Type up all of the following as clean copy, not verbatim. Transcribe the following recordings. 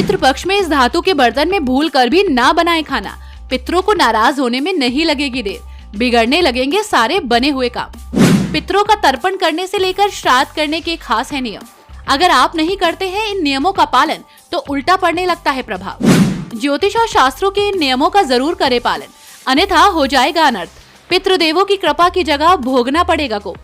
पितृपक्ष में इस धातु के बर्तन में भूल कर भी ना बनाएं खाना। पितरों को नाराज होने में नहीं लगेगी देर, बिगड़ने लगेंगे सारे बने हुए काम। पितरों का तर्पण करने से लेकर श्राद्ध करने के खास है नियम। अगर आप नहीं करते हैं इन नियमों का पालन तो उल्टा पड़ने लगता है प्रभाव। ज्योतिष और शास्त्रों के इन नियमों का जरूर करे पालन, अन्यथा हो जाएगा अनर्थ। पितृदेवों की कृपा की जगह भोगना पड़ेगा को।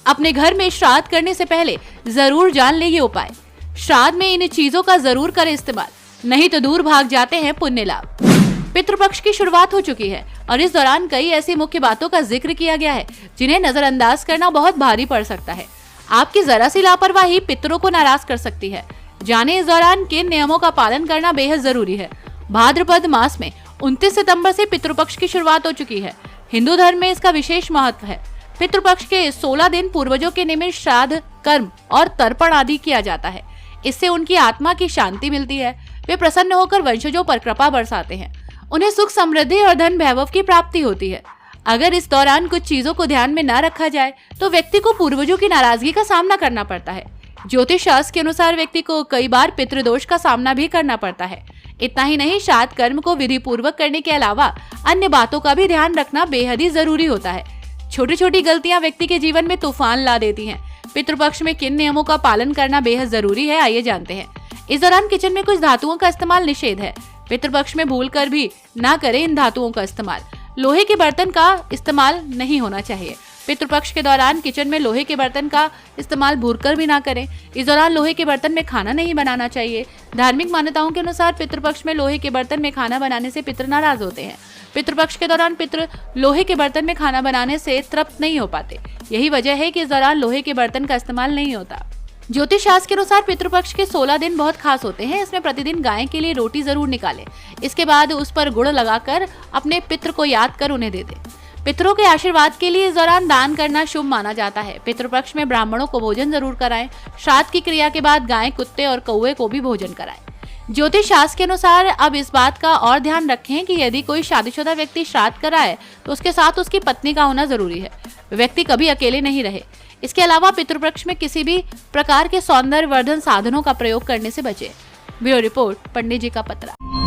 अपने घर में श्राद्ध करने से पहले जरूर जान ले ये उपाय। श्राद्ध में इन चीजों का जरूर करें इस्तेमाल, नहीं तो दूर भाग जाते हैं पुण्य लाभ। पितृपक्ष की शुरुआत हो चुकी है और इस दौरान कई ऐसी मुख्य बातों का जिक्र किया गया है जिन्हें नजरअंदाज करना बहुत भारी पड़ सकता है। आपकी जरा सी लापरवाही पितरों को नाराज कर सकती है। जाने इस दौरान किन नियमों का पालन करना बेहद जरूरी है। भाद्रपद मास में 29 सितंबर से पितृपक्ष की शुरुआत हो चुकी है। हिंदू धर्म में इसका विशेष महत्व है। पितृपक्ष के 16 दिन पूर्वजों के निमित्त श्राद्ध, कर्म और तर्पण आदि किया जाता है। इससे उनकी आत्मा की शांति मिलती है। वे प्रसन्न होकर वंशजों पर कृपा बरसाते हैं। उन्हें सुख, समृद्धि और धन वैभव की प्राप्ति होती है। अगर इस दौरान कुछ चीजों को ध्यान में न रखा जाए तो व्यक्ति को पूर्वजों की नाराजगी का सामना करना पड़ता है। ज्योतिष शास्त्र के अनुसार व्यक्ति को कई बार पितृदोष का सामना भी करना पड़ता है। इतना ही नहीं, श्राद्ध कर्म को विधि पूर्वक करने के अलावा अन्य बातों का भी ध्यान रखना बेहद ही जरूरी होता है। छोटी छोटी गलतियां व्यक्ति के जीवन में तूफान ला देती हैं। पितृपक्ष में किन नियमों का पालन करना बेहद जरूरी है, आइए जानते हैं। इस दौरान किचन में कुछ धातुओं का इस्तेमाल निषेध है। पितृपक्ष में भूल कर भी ना करें इन धातुओं का इस्तेमाल। लोहे के बर्तन का इस्तेमाल नहीं होना चाहिए। पितृपक्ष के दौरान किचन में लोहे के बर्तन का इस्तेमाल भूलकर भी ना करें। इस दौरान लोहे के बर्तन में खाना नहीं बनाना चाहिए। धार्मिक मान्यताओं के अनुसार पितृपक्ष में लोहे के बर्तन में खाना बनाने से पितृ नाराज होते हैं। पितृपक्ष के दौरान पितृ लोहे के बर्तन में खाना बनाने से तृप्त नहीं हो पाते। यही वजह है कि इस दौरान लोहे के बर्तन का इस्तेमाल नहीं होता। ज्योतिष शास्त्र के अनुसार पितृपक्ष के 16 दिन बहुत खास होते हैं। इसमें प्रतिदिन गाय के लिए रोटी जरूर निकालें। इसके बाद उस पर गुड़ लगाकर अपने पितृ को याद कर उन्हें दे दें। पितरों के आशीर्वाद के लिए इस दौरान दान करना शुभ माना जाता है। पितृपक्ष में ब्राह्मणों को भोजन जरूर कराएं। श्राद्ध की क्रिया के बाद गाय, कुत्ते और कौवे को भी भोजन कराएं। ज्योतिष शास्त्र के अनुसार अब इस बात का और ध्यान रखें कि यदि कोई शादीशुदा व्यक्ति श्राद्ध कराए तो उसके साथ उसकी पत्नी का होना जरूरी है। व्यक्ति कभी अकेले नहीं रहे। इसके अलावा पितृपक्ष में किसी भी प्रकार के सौंदर्य वर्धन साधनों का प्रयोग करने से बचे। ब्यूरो रिपोर्ट, पंडित जी का पत्र।